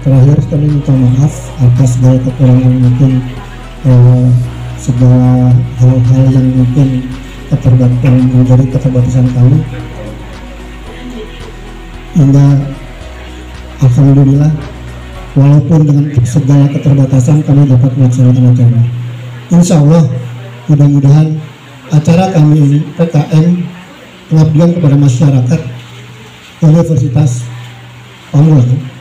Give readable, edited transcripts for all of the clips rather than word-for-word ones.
Terakhir kami minta maaf atas segala kekurangan mungkin, segala hal-hal yang mungkin menjadi keterbatasan kami. Hingga alhamdulillah, walaupun dengan segala keterbatasan kami dapat melaksanakan acara. Insya Allah, mudah-mudahan acara kami ini PKM pengabdian kepada masyarakat Universitas Pamulang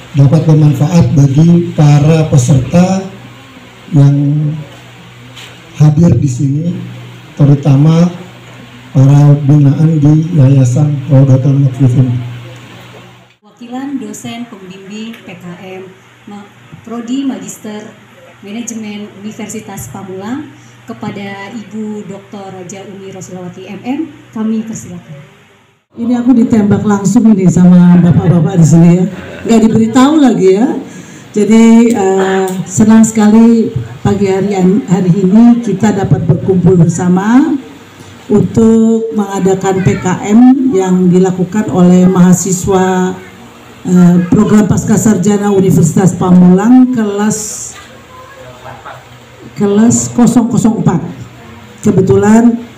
dapat bermanfaat bagi para peserta yang hadir di sini, terutama para binaan di Yayasan Raudatul Maqfifin. Wakilan dosen pembimbing PKM Prodi Magister Manajemen Universitas Pamulang kepada Ibu Dr. Raja Umi Roslawati MM, kami persilakan. Ini aku ditembak langsung ini sama bapak-bapak di sini ya, nggak diberitahu lagi ya. Jadi senang sekali pagi hari ini kita dapat berkumpul bersama untuk mengadakan PKM yang dilakukan oleh mahasiswa program Pascasarjana Universitas Pamulang kelas 004. Kebetulan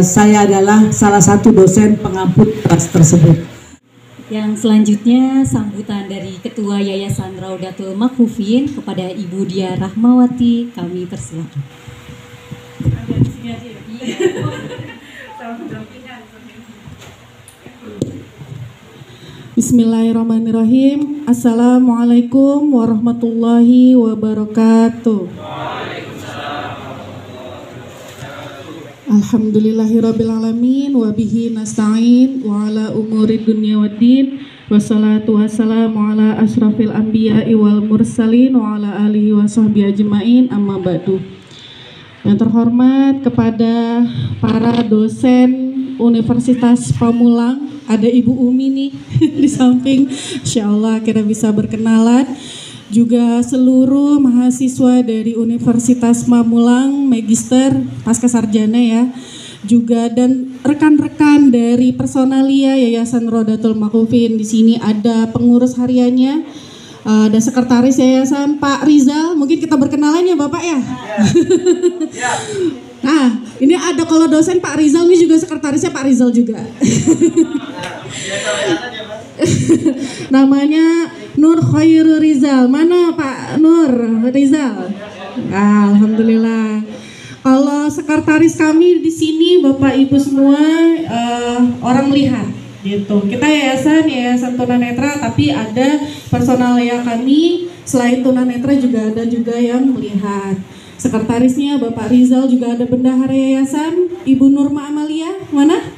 saya adalah salah satu dosen pengampu kelas tersebut. Yang selanjutnya sambutan dari Ketua Yayasan Raudatul Maqfifin kepada Ibu Dia Rahmawati, kami persilakan. Bismillahirrahmanirrahim. Assalamualaikum warahmatullahi wabarakatuh. Alhamdulillahirrabbilalamin wa bihi nasta'in wa ala umuri dunya waddin wassalatu wassalamu ala ashrafil anbiya'i wal mursalin wa ala alihi wa sahbihi ajma'in, amma ba'du. Yang terhormat kepada para dosen Universitas Pamulang, ada Ibu Umi nih di samping, insyaallah kita bisa berkenalan. Juga seluruh mahasiswa dari Universitas Pamulang, Magister, Pascasarjana ya, juga dan rekan-rekan dari personalia Yayasan Raudatul Maqfifin. Di sini ada pengurus hariannya, ada sekretaris Yayasan Pak Rizal. Mungkin kita berkenalan ya Bapak ya. Nah, ini ada kalau dosen Pak Rizal, ini juga sekretarisnya Pak Rizal juga. Namanya Nur Khairul Rizal. Mana Pak Nur Rizal? Alhamdulillah. Kalau sekretaris kami di sini Bapak Ibu semua orang melihat gitu. Kita yayasan tunanetra, tapi ada personalia kami selain tunanetra juga ada juga yang melihat. Sekretarisnya Bapak Rizal, juga ada bendahara yayasan Ibu Nurma Amalia. Mana?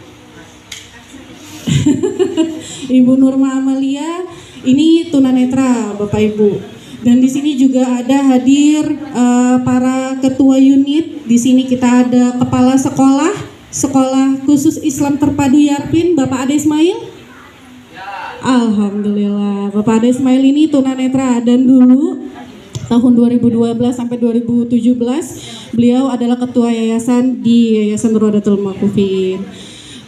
Ibu Nurma Amalia, ini tunanetra Bapak Ibu. Dan di sini juga ada hadir para ketua unit. Di sini kita ada kepala sekolah khusus Islam Terpadu Yarpin, Bapak Ade Ismail. Alhamdulillah, Bapak Ade Ismail ini tunanetra, dan dulu tahun 2012 sampai 2017 beliau adalah ketua yayasan di Yayasan Raudatul Maqfifin.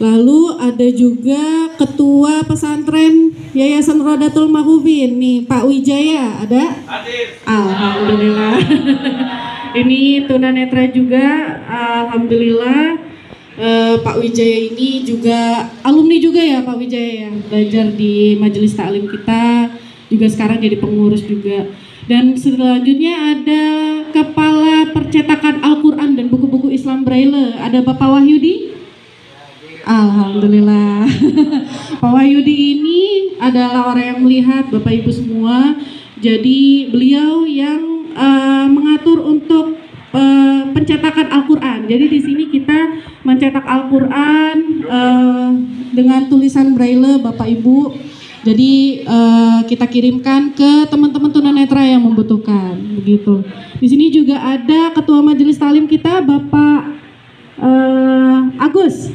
Lalu ada juga ketua pesantren Yayasan Raudatul Maqfifin nih, Pak Wijaya ada? Hadir. Alhamdulillah. Ini tunanetra juga, alhamdulillah. Pak Wijaya ini juga alumni juga ya Pak Wijaya ya, belajar di majelis taklim kita, juga sekarang jadi pengurus juga. Dan selanjutnya ada kepala percetakan Al-Quran dan buku-buku Islam Braille, ada Bapak Wahyudi. Alhamdulillah. Pak Wahyudi ini adalah orang yang melihat Bapak Ibu semua. Jadi beliau yang mengatur untuk pencetakan Al-Quran. Jadi di sini kita mencetak Al-Quran dengan tulisan Braille Bapak Ibu. Jadi kita kirimkan ke teman-teman tunanetra yang membutuhkan, begitu. Di sini juga ada ketua majelis taklim kita Bapak Agus.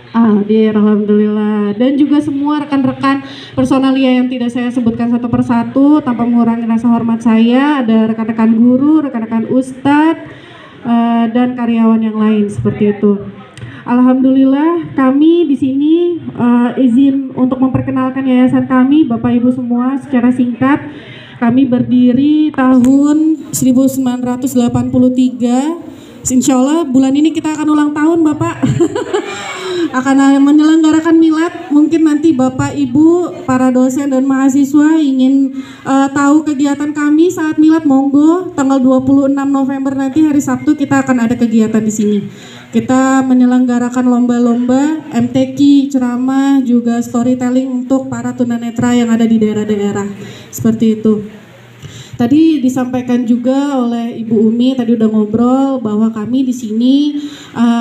Alhamdulillah. Dan juga semua rekan-rekan personalia yang tidak saya sebutkan satu persatu tanpa mengurangi rasa hormat saya. Ada rekan-rekan guru, rekan-rekan ustadz, dan karyawan yang lain seperti itu. Alhamdulillah kami di sini izin untuk memperkenalkan yayasan kami, Bapak Ibu semua, secara singkat. Kami berdiri tahun 1983. Insya Allah bulan ini kita akan ulang tahun, Bapak. Akan menyelenggarakan milad. Mungkin nanti Bapak Ibu para dosen dan mahasiswa ingin tahu kegiatan kami saat milad, monggo. Tanggal 26 November nanti hari Sabtu kita akan ada kegiatan di sini. Kita menyelenggarakan lomba-lomba, MTQ, ceramah, juga storytelling untuk para tunanetra yang ada di daerah-daerah. Seperti itu. Tadi disampaikan juga oleh Ibu Umi, tadi udah ngobrol bahwa kami di sini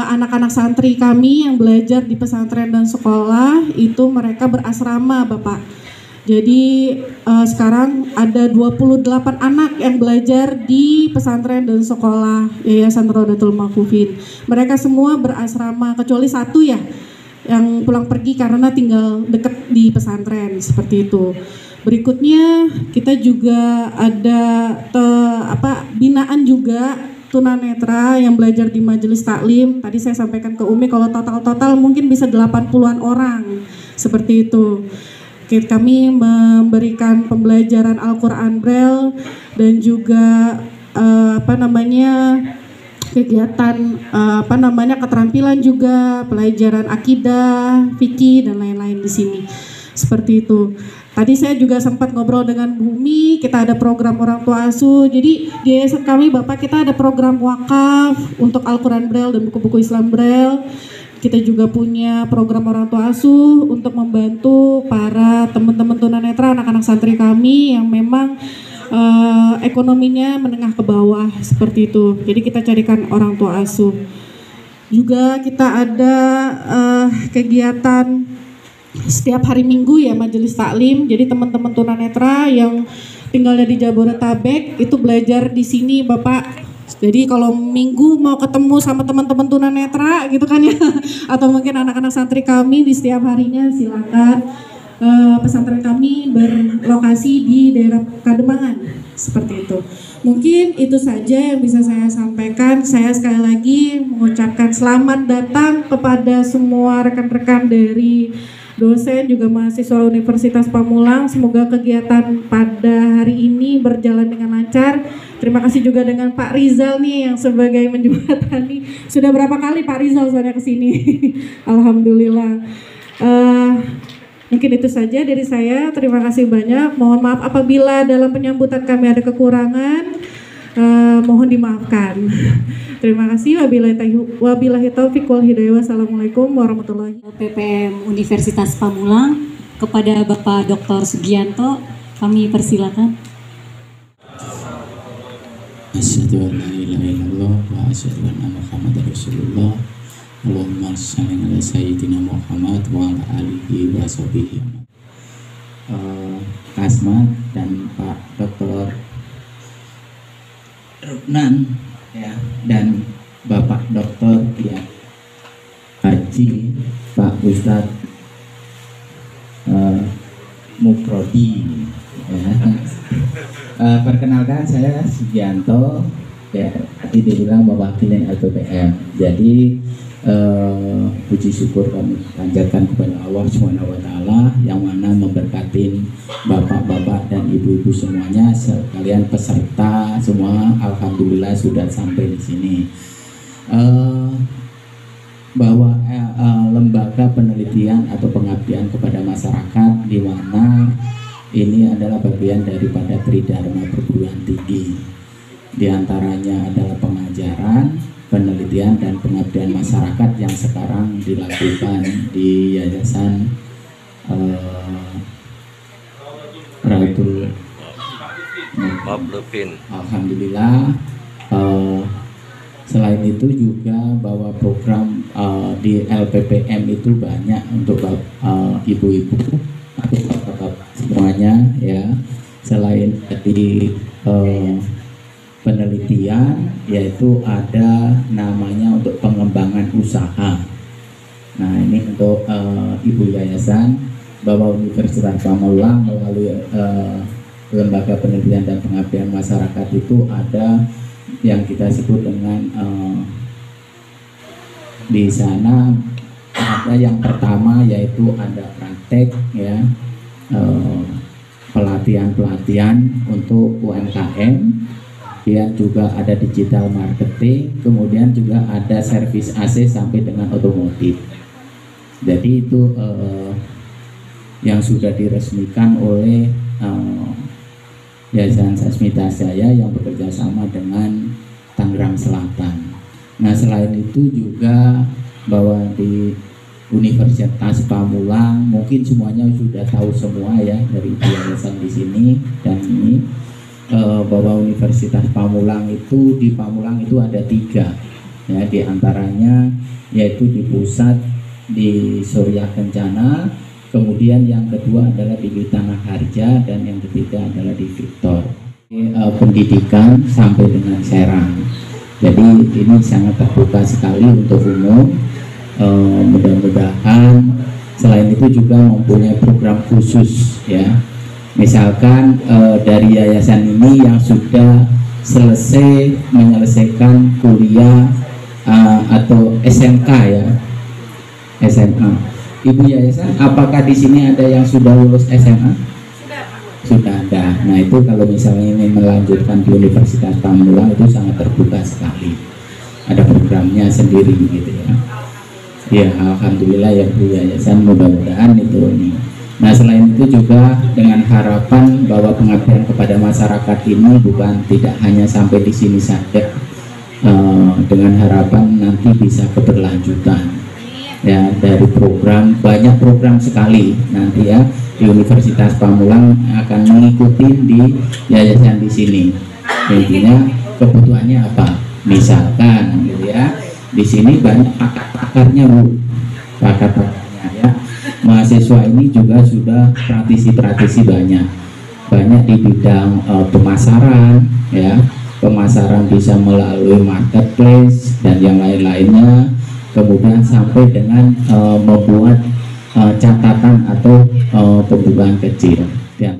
anak-anak santri kami yang belajar di pesantren dan sekolah itu mereka berasrama, Bapak. Jadi sekarang ada 28 anak yang belajar di pesantren dan sekolah Yayasan Raudatul Makhufin. Mereka semua berasrama kecuali satu ya yang pulang pergi karena tinggal dekat di pesantren, seperti itu. Berikutnya kita juga ada binaan juga tunanetra yang belajar di majelis taklim. Tadi saya sampaikan ke Umi kalau total mungkin bisa 80-an orang, seperti itu. Kami memberikan pembelajaran Al-Quran Braille dan juga kegiatan keterampilan juga, pelajaran akidah, fikih dan lain-lain di sini. Seperti itu. Tadi saya juga sempat ngobrol dengan Bumi, kita ada program orang tua asuh. Jadi di yayasan kami Bapak kita ada program wakaf untuk Al-Quran Braille dan buku-buku Islam Braille. Kita juga punya program orang tua asuh untuk membantu para teman-teman tunanetra, anak-anak santri kami yang memang ekonominya menengah ke bawah, seperti itu. Jadi kita carikan orang tua asuh. Juga kita ada kegiatan setiap hari Minggu ya majelis taklim. Jadi teman-teman tunanetra yang tinggalnya di Jabodetabek itu belajar di sini, Bapak. Jadi kalau Minggu mau ketemu sama teman-teman tunanetra gitu kan ya, atau mungkin anak-anak santri kami di setiap harinya, silakan. Pesantren kami berlokasi di daerah Kademangan, seperti itu. Mungkin itu saja yang bisa saya sampaikan. Saya sekali lagi mengucapkan selamat datang kepada semua rekan-rekan dari dosen juga mahasiswa Universitas Pamulang. Semoga kegiatan pada hari ini berjalan dengan lancar. Terima kasih juga dengan Pak Rizal nih yang sebagai menjembatani. Sudah berapa kali Pak Rizal soalnya kesini. Alhamdulillah. Mungkin itu saja dari saya. Terima kasih banyak. Mohon maaf apabila dalam penyambutan kami ada kekurangan. Mohon dimaafkan. Terima kasih. Wabillahi taufiq wal hidayah. Wassalamualaikum warahmatullahi wabarakatuh. PPM Universitas Pamulang kepada Bapak Dr. Sugianto, kami persilakan. Asyhadu an la ilaha illallah wa asyhadu anna Muhammadar Rasulullah. Allahumma shalli ala sayyidina Muhammad wa ala alihi wa sahbihi. Kasmat dan Pak Dr. Ruknan ya, dan Bapak Dr. ya Haji Pak Ustadz Mukrodi ya. Perkenalkan saya Sugianto ya, tadi dibilang mewakili LPPM. Jadi puji syukur kami panjatkan kepada Allah SWT yang mana memberkatin bapak-bapak dan ibu-ibu semuanya sekalian peserta semua. Alhamdulillah sudah sampai di sini. Bahwa lembaga penelitian atau pengabdian kepada masyarakat di mana ini adalah bagian daripada Tridharma perguruan tinggi. Di antaranya adalah pengajaran, penelitian dan pengabdian masyarakat yang sekarang dilakukan di Yayasan Raudatul Makhufin. Alhamdulillah. Selain itu juga bahwa program di LPPM itu banyak untuk ibu-ibu atau bapak semuanya ya. Selain di penelitian, yaitu ada namanya untuk pengembangan usaha. Nah ini untuk ibu yayasan bahwa Universitas Pamulang melalui lembaga penelitian dan pengabdian masyarakat itu ada yang kita sebut dengan Di sana ada yang pertama yaitu ada praktek ya, pelatihan untuk UMKM, kemudian juga ada digital marketing, kemudian juga ada servis AC sampai dengan otomotif. Jadi itu yang sudah diresmikan oleh Yayasan Sasmita Jaya yang bekerja sama dengan Tangerang Selatan. Nah, selain itu juga bahwa di Universitas Pamulang mungkin semuanya sudah tahu semua ya dari yayasan di sini dan ini, bahwa Universitas Pamulang itu di Pamulang itu ada 3 ya, diantaranya yaitu di pusat di Surya Kencana, kemudian yang kedua adalah di Tanah Harja, dan yang ketiga adalah di Victor. Pendidikan sampai dengan Serang. Jadi ini sangat terbuka sekali untuk umum. Mudah-mudahan selain itu juga mempunyai program khusus ya. Misalkan dari yayasan ini yang sudah selesai menyelesaikan kuliah atau SMK ya, SMA. Ibu yayasan, apakah di sini ada yang sudah lulus SMA? Sudah ada. Nah itu kalau misalnya ingin melanjutkan di Universitas Pamulang itu sangat terbuka sekali. Ada programnya sendiri gitu ya. Ya alhamdulillah ya Bu yayasan, mudah-mudahan itu ini. Nah selain itu juga dengan harapan bahwa pengabdian kepada masyarakat ini bukan tidak hanya sampai di sini saja, dengan harapan nanti bisa keberlanjutan ya, dari program, banyak program sekali nanti ya di Universitas Pamulang akan mengikuti di yayasan di sini. Intinya kebutuhannya apa? Misalkan gitu ya, di sini banyak pakar-pakarnya Bu, pakar-pakarnya ya. Mahasiswa ini juga sudah praktisi-praktisi banyak di bidang pemasaran ya, pemasaran bisa melalui marketplace dan yang lain-lainnya. Kemudian sampai dengan membuat catatan atau pembukaan kecil ya.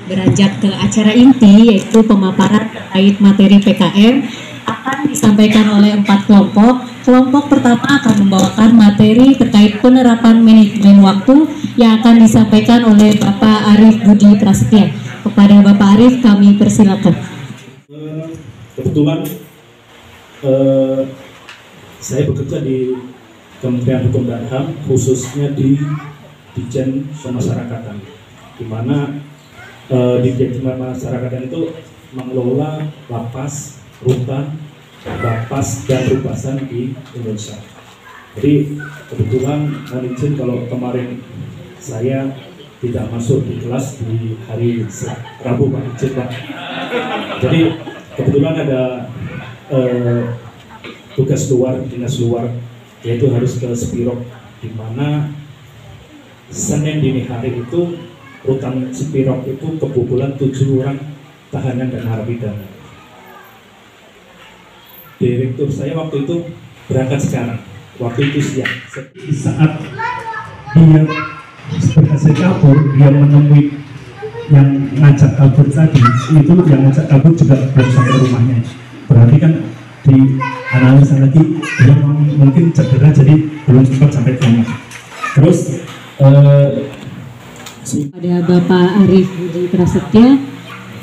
Beranjak ke acara inti yaitu pemaparan terkait materi PKM akan disampaikan oleh 4 kelompok. Kelompok pertama akan membawakan materi terkait penerapan manajemen waktu yang akan disampaikan oleh Bapak Arif Budi Prasetya. Kepada Bapak Arif kami persilakan. Kebetulan saya bekerja di Kementerian Hukum dan HAM, khususnya di Ditjen Pemasyarakatan, di mana Ditjen Pemasyarakatan itu mengelola lapas, rutan, lapas dan rubasan di Indonesia. Jadi kebetulan mohon izin kalau kemarin saya tidak masuk di kelas di hari Rabu Pak, izin Pak. Jadi kebetulan ada tugas luar, dinas luar, yaitu harus ke Spirok, di mana Senin dini hari itu rutan Spirok itu kebobolan 7 orang tahanan dan narapidana. Direktur saya waktu itu berangkat sekarang, waktu itu siang. Di saat dia berhasil kabur, dia menemui yang ngajak kabur tadi, itu yang ngajak kabur juga belum sampai rumahnya. Berarti kan di analisa lagi dia mungkin cedera, jadi belum sempat sampai ke rumah. Terus pada Bapak Arif Budi Prasetya,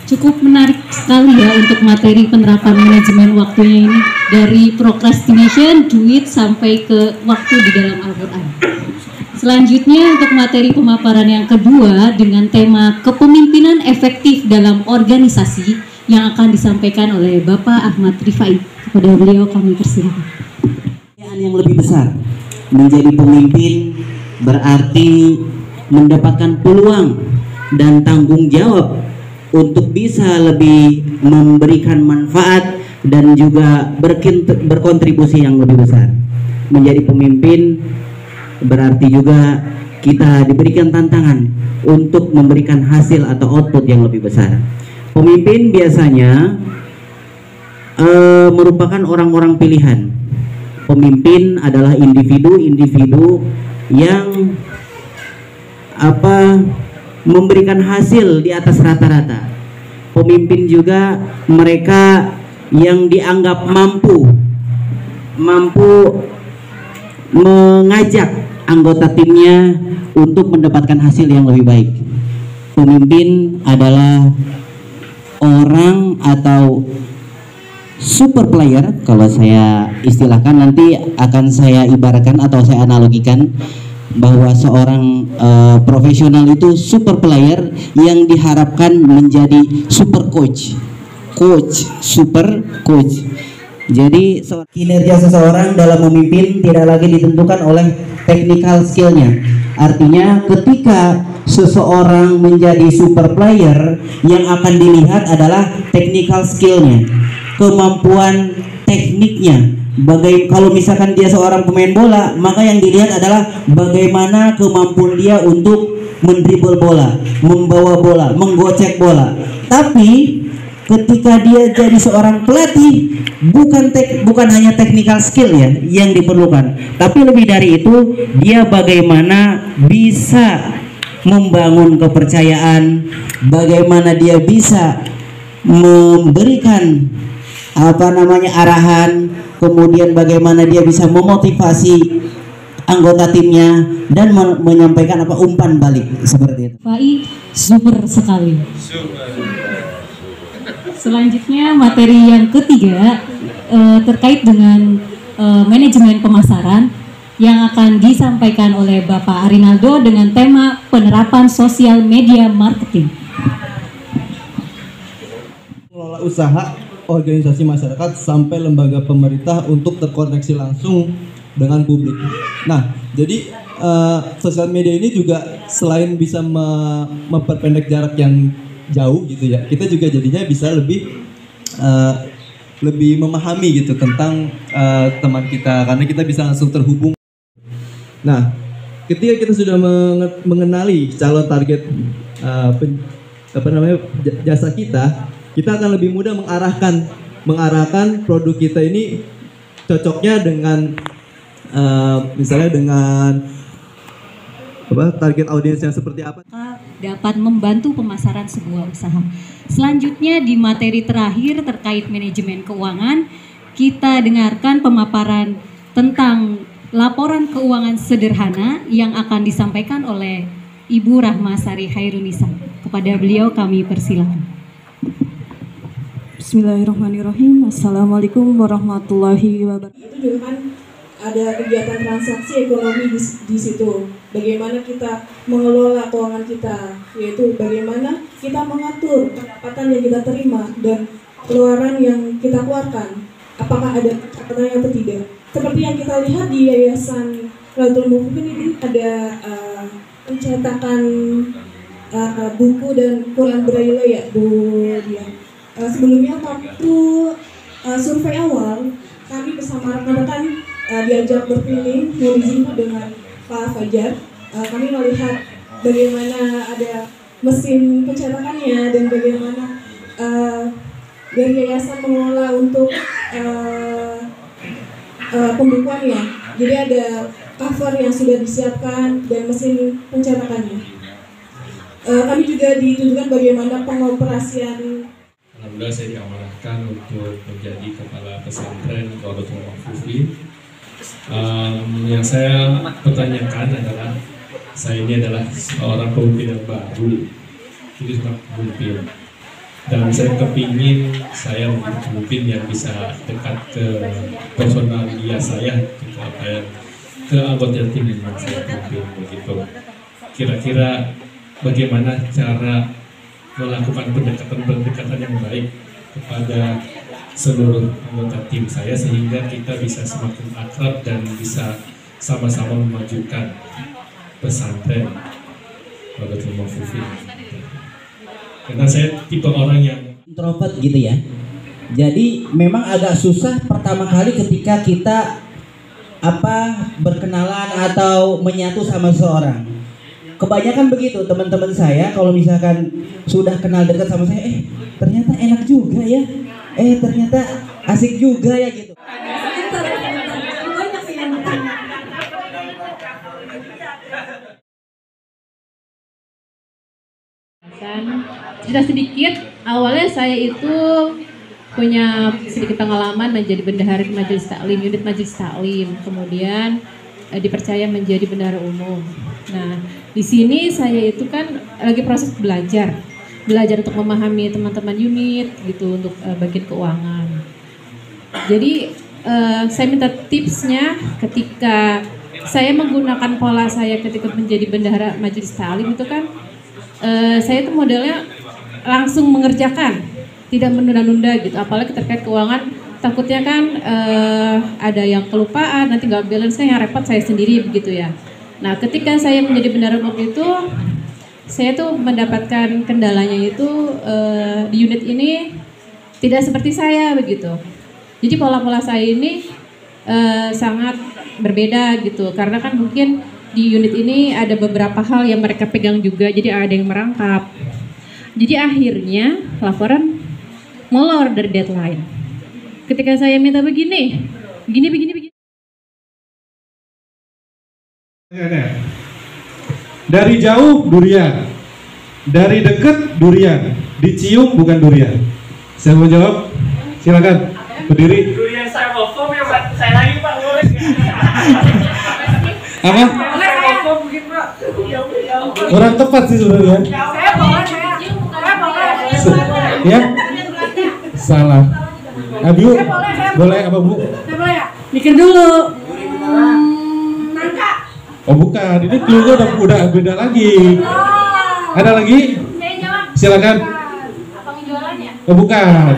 cukup menarik sekali ya untuk materi penerapan manajemen waktunya ini, dari procrastination, duit, sampai ke waktu di dalam Al-Quran. Selanjutnya untuk materi pemaparan yang kedua dengan tema kepemimpinan efektif dalam organisasi yang akan disampaikan oleh Bapak Ahmad Rifai. Kepada beliau kami persilakan. Yang lebih besar, menjadi pemimpin berarti mendapatkan peluang dan tanggung jawab untuk bisa lebih memberikan manfaat dan juga berkontribusi yang lebih besar. Menjadi pemimpin berarti juga kita diberikan tantangan untuk memberikan hasil atau output yang lebih besar. Pemimpin biasanya merupakan orang-orang pilihan. Pemimpin adalah individu-individu yang memberikan hasil di atas rata-rata. Pemimpin juga mereka yang dianggap mampu mengajak anggota timnya untuk mendapatkan hasil yang lebih baik. Pemimpin adalah orang atau super player, kalau saya istilahkan, nanti akan saya ibaratkan atau saya analogikan bahwa seorang profesional itu super player yang diharapkan menjadi super coach, super coach. Jadi kinerja seseorang dalam memimpin tidak lagi ditentukan oleh technical skillnya. Artinya ketika seseorang menjadi super player, yang akan dilihat adalah technical skillnya, kemampuan tekniknya. Kalau misalkan dia seorang pemain bola, maka yang dilihat adalah bagaimana kemampuan dia untuk mendribble bola, membawa bola, menggocek bola. Tapi ketika dia jadi seorang pelatih, bukan hanya technical skill ya yang diperlukan, tapi lebih dari itu dia bagaimana bisa membangun kepercayaan, bagaimana dia bisa memberikan arahan, kemudian bagaimana dia bisa memotivasi anggota timnya dan menyampaikan umpan balik seperti itu. Baik, super sekali. Selanjutnya materi yang ketiga terkait dengan manajemen pemasaran yang akan disampaikan oleh Bapak Arinaldo dengan tema penerapan sosial media marketing. Mengelola usaha, organisasi masyarakat sampai lembaga pemerintah untuk terkoneksi langsung dengan publik. Nah, jadi sosial media ini juga selain bisa memperpendek jarak yang jauh gitu ya, kita juga jadinya bisa lebih memahami gitu tentang teman kita, karena kita bisa langsung terhubung. Nah, ketika kita sudah mengenali calon target jasa kita akan lebih mudah mengarahkan produk kita ini cocoknya dengan misalnya dengan target audiens yang seperti apa, dapat membantu pemasaran sebuah usaha. Selanjutnya di materi terakhir terkait manajemen keuangan, kita dengarkan pemaparan tentang laporan keuangan sederhana yang akan disampaikan oleh Ibu Rahmasari Hairunisa. Kepada beliau kami persilakan. Bismillahirrahmanirrahim. Assalamualaikum warahmatullahi wabarakatuh. Itu juga kan ada kegiatan transaksi ekonomi di situ. Bagaimana kita mengelola keuangan kita, yaitu bagaimana kita mengatur pendapatan yang kita terima dan keluaran yang kita keluarkan. Apakah ada catatan atau tidak? Seperti yang kita lihat di Yayasan Ratul Mufidin ini ada pencetakan buku dan Quran Braille ya, Bu dia. Sebelumnya waktu survei awal kami bersama rekan-rekan diajak berkeliling mengizinkan dengan Pak Fajar. Kami melihat bagaimana ada mesin pencetakannya dan bagaimana dari yayasan mengelola untuk pembukuannya. Jadi ada cover yang sudah disiapkan dan mesin pencetakannya. Kami juga ditunjukkan bagaimana pengoperasian. Alhamdulillah saya diamanahkan untuk menjadi kepala pesantren Rodotul Mahfuzin. Yang saya pertanyakan adalah, saya ini adalah seorang pemimpin yang baru, jadi seorang pemimpin, dan saya kepingin saya menjadi pemimpin yang bisa dekat ke personal dia saya, ke anggota tim yang saya pimpin begitu. Kira-kira bagaimana cara melakukan pendekatan yang baik kepada seluruh anggota tim saya sehingga kita bisa semakin akrab dan bisa sama-sama memajukan pesantren Rodotul Mahfuzin. Karena saya tipe orang yang introvert gitu ya. Jadi memang agak susah pertama kali ketika kita berkenalan atau menyatu sama seseorang. Kebanyakan begitu teman-teman saya, kalau misalkan sudah kenal dekat sama saya, ternyata enak juga ya, ternyata asik juga ya gitu. Cerita sedikit, awalnya saya itu punya sedikit pengalaman menjadi bendahara di Majelis Taklim, unit Majelis Taklim. Kemudian dipercaya menjadi bendahara umum. Nah, di sini saya itu kan lagi proses belajar untuk memahami teman-teman unit gitu untuk bagian keuangan. Jadi saya minta tipsnya ketika saya menggunakan pola saya ketika menjadi bendahara majelis taklim itu kan saya itu modelnya langsung mengerjakan, tidak menunda-nunda gitu. Apalagi terkait keuangan, takutnya kan ada yang kelupaan, nanti nggak balance kan yang repot saya sendiri begitu ya. Nah, ketika saya menjadi bendahara umum itu, saya tuh mendapatkan kendalanya itu di unit ini tidak seperti saya begitu. Jadi pola-pola saya ini sangat berbeda gitu, karena kan mungkin di unit ini ada beberapa hal yang mereka pegang juga, jadi ada yang merangkap. Jadi akhirnya laporan molor dari deadline. Ketika saya minta begini. Dari jauh durian, dari dekat durian, dicium bukan durian. Saya mau jawab, silakan berdiri. Durian saya mau form ya Pak, saya lagi Pak. Apa? Orang tepat sih sebenarnya. Ya? Salah. Abu, boleh apa Bu? Mikir dulu. Oh bukan, ini clue-nya udah beda lagi. Ada lagi? Silakan. Apa jualannya? Oh bukan.